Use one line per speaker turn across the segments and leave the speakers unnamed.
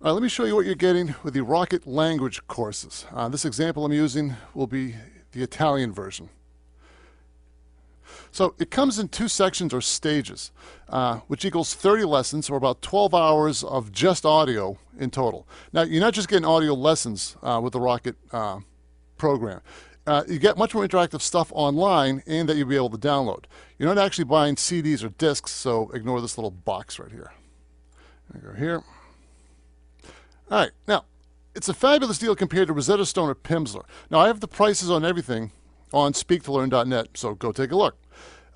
All right, let me show you what you're getting with the Rocket language courses. This example I'm using will be the Italian version. So it comes in two sections or stages, which equals 30 lessons or about 12 hours of just audio in total. Now, you're not just getting audio lessons with the Rocket program. You get much more interactive stuff online and that you'll be able to download. You're not actually buying CDs or discs, so ignore this little box right here. I go here. All right, now, it's a fabulous deal compared to Rosetta Stone or Pimsleur. Now, I have the prices on everything on speaktolearn.net, so go take a look.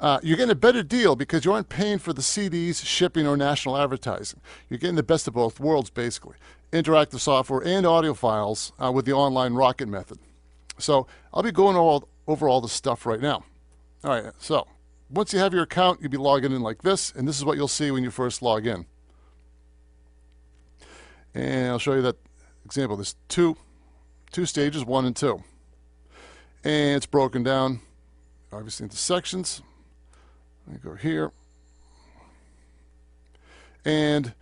You're getting a better deal because you aren't paying for the CDs, shipping, or national advertising. You're getting the best of both worlds, basically. Interactive software and audio files with the online Rocket method. So I'll be going over all the stuff right now. All right, so once you have your account, you'll be logging in like this, and this is what you'll see when you first log in. And I'll show you that example. There's two stages, 1 and 2. And it's broken down, obviously, into sections. Let me go here. And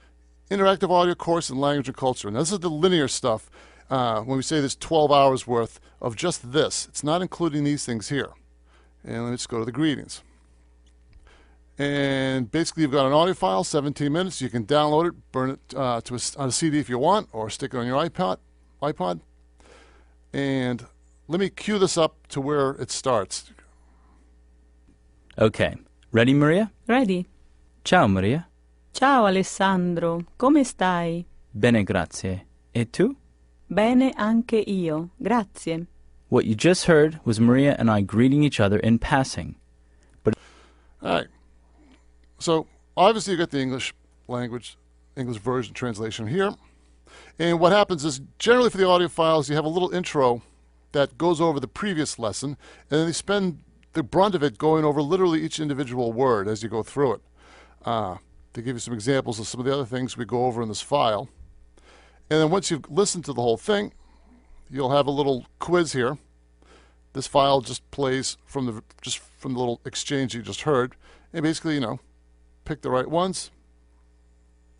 interactive audio course in language and culture. Now, this is the linear stuff. When we say there's 12 hours worth of just this, it's not including these things here. And let me just go to the greetings. And basically, you've got an audio file, 17 minutes. You can download it, burn it on a CD if you want, or stick it on your iPod. And let me cue this up to where it starts.
Okay. Ready, Maria?
Ready.
Ciao, Maria.
Ciao Alessandro, come stai?
Bene, grazie. E tu?
Bene anche io, grazie.
What you just heard was Maria and I greeting each other in passing.
All right. So obviously you got the English version translation here. And what happens is generally for the audio files, you have a little intro that goes over the previous lesson, and then they spend the brunt of it going over literally each individual word as you go through it. To give you some examples of some of the other things we go over in this file. And then once you've listened to the whole thing, you'll have a little quiz here. This file just plays from the little exchange you just heard. And basically, pick the right ones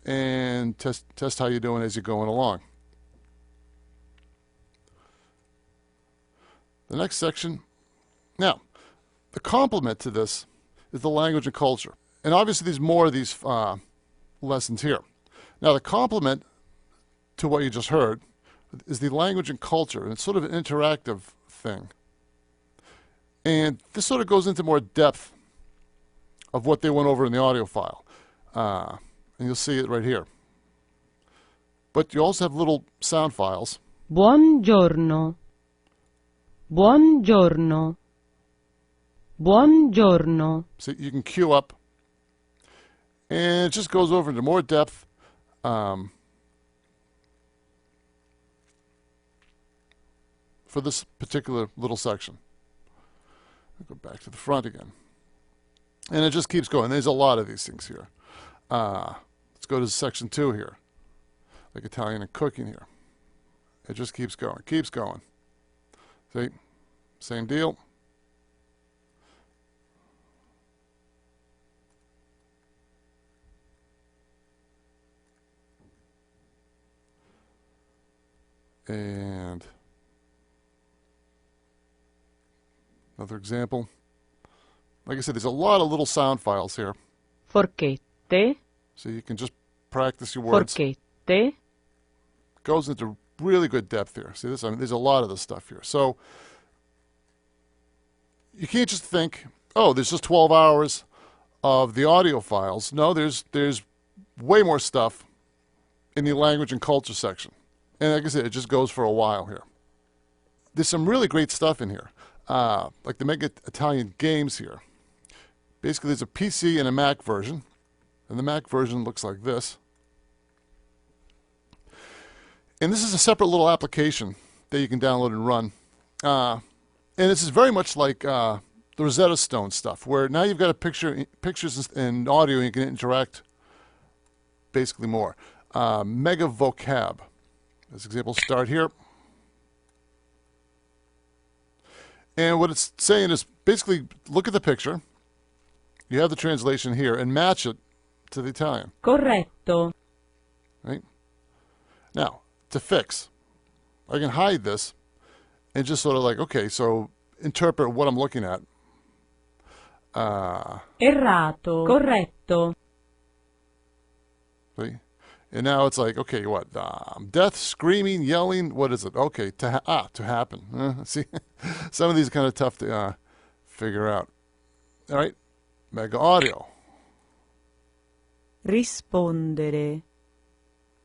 and test how you're doing as you're going along. The next section. Now, the complement to this is the language and culture. And obviously there's more of these lessons here. Now, the complement to what you just heard is the language and culture, and it's sort of an interactive thing. And this sort of goes into more depth of what they went over in the audio file. And you'll see it right here. But you also have little sound files.
Buongiorno. Buongiorno. Buongiorno.
So you can cue up. And it just goes over into more depth. For this particular little section. I'll go back to the front again. And it just keeps going. There's a lot of these things here. Let's go to section 2 here. Like Italian and cooking here. It just keeps going. Keeps going. See? Same deal. And another example. Like I said, there's a lot of little sound files here.
Forchette.
So you can just practice your words.
Forchette.
Goes into really good depth here. See this? I mean, there's a lot of this stuff here. So you can't just think, oh, there's just 12 hours of the audio files. No, there's way more stuff in the language and culture section. And like I said, it just goes for a while here. There's some really great stuff in here. Like the Mega Italian games here. Basically, there's a PC and a Mac version. And the Mac version looks like this. And this is a separate little application that you can download and run. And this is very much like the Rosetta Stone stuff, where now you've got a pictures and audio, and you can interact basically more. Mega Vocab. This example start here. And what it's saying is basically look at the picture. You have the translation here and match it to the Italian.
Corretto.
Right? Now, to fix, I can hide this and just sort of like, okay, so interpret what I'm looking at.
Errato. Corretto.
See? And now it's like, okay, what? Death, screaming, yelling. What is it? Okay, to happen. See, some of these are kind of tough to figure out. All right, Mega Audio.
Rispondere.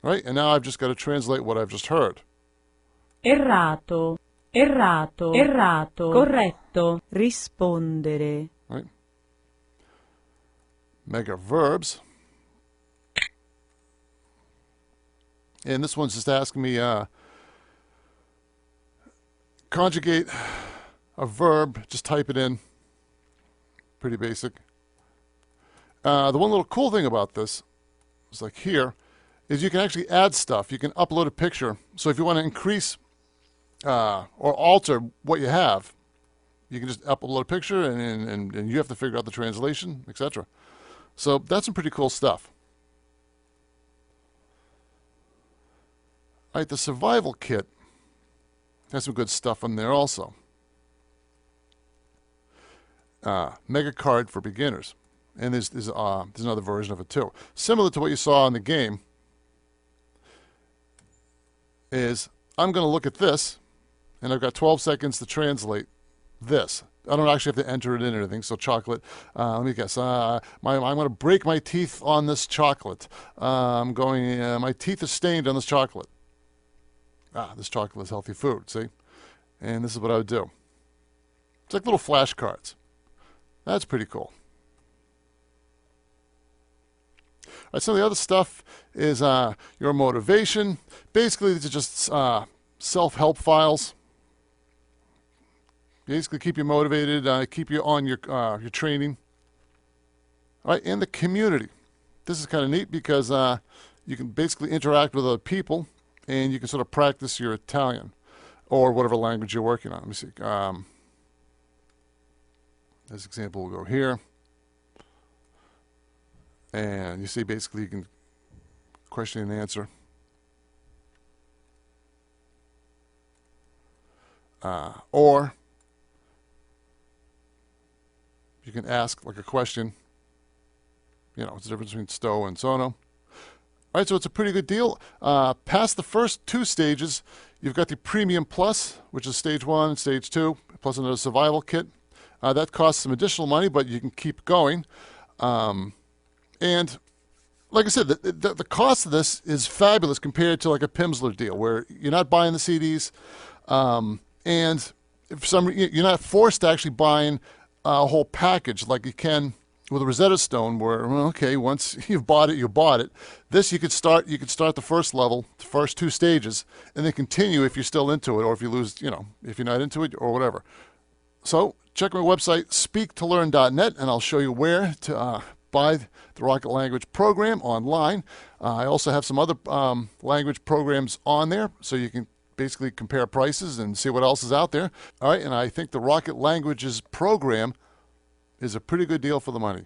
All right, and now I've just got to translate what I've just heard.
Errato. Errato. Errato. Corretto. Rispondere.
Right. Mega Verbs. And this one's just asking me conjugate a verb, just type it in. Pretty basic. The one little cool thing about this is like here is you can actually add stuff. You can upload a picture. So if you want to increase or alter what you have, you can just upload a picture and you have to figure out the translation, etc. So that's some pretty cool stuff. All right, the survival kit has some good stuff in there also. Mega card for beginners, and there's another version of it too, similar to what you saw in the game. Is I'm going to look at this, and I've got 12 seconds to translate this. I don't actually have to enter it in or anything. So chocolate. Let me guess. I'm going to break my teeth on this chocolate. My teeth are stained on this chocolate. This chocolate is healthy food, see? And this is what I would do. It's like little flashcards. That's pretty cool. All right, some of the other stuff is your motivation. Basically, these are just self-help files. Basically, keep you motivated, keep you on your training. All right, and the community. This is kind of neat because you can basically interact with other people, and you can sort of practice your Italian or whatever language you're working on. Let me see. This example will go here. And you see basically you can question and answer. Or you can ask like a question. You know, what's the difference between sto and sono? All right, so it's a pretty good deal. Past the first two stages, you've got the Premium Plus, which is stage 1 and stage 2, plus another survival kit. That costs some additional money, but you can keep going. And like I said, the cost of this is fabulous compared to like a Pimsleur deal, where you're not buying the CDs, and if you're not forced to actually buying a whole package like you can with a Rosetta Stone, where, well, okay, once you've bought it, you bought it. This you could start the first level, the first two stages, and then continue if you're still into it, or if you lose, if you're not into it, or whatever. So check my website, speaktolearn.net, and I'll show you where to buy the Rocket Language program online. I also have some other language programs on there, so you can basically compare prices and see what else is out there. All right, and I think the Rocket Languages program is a pretty good deal for the money.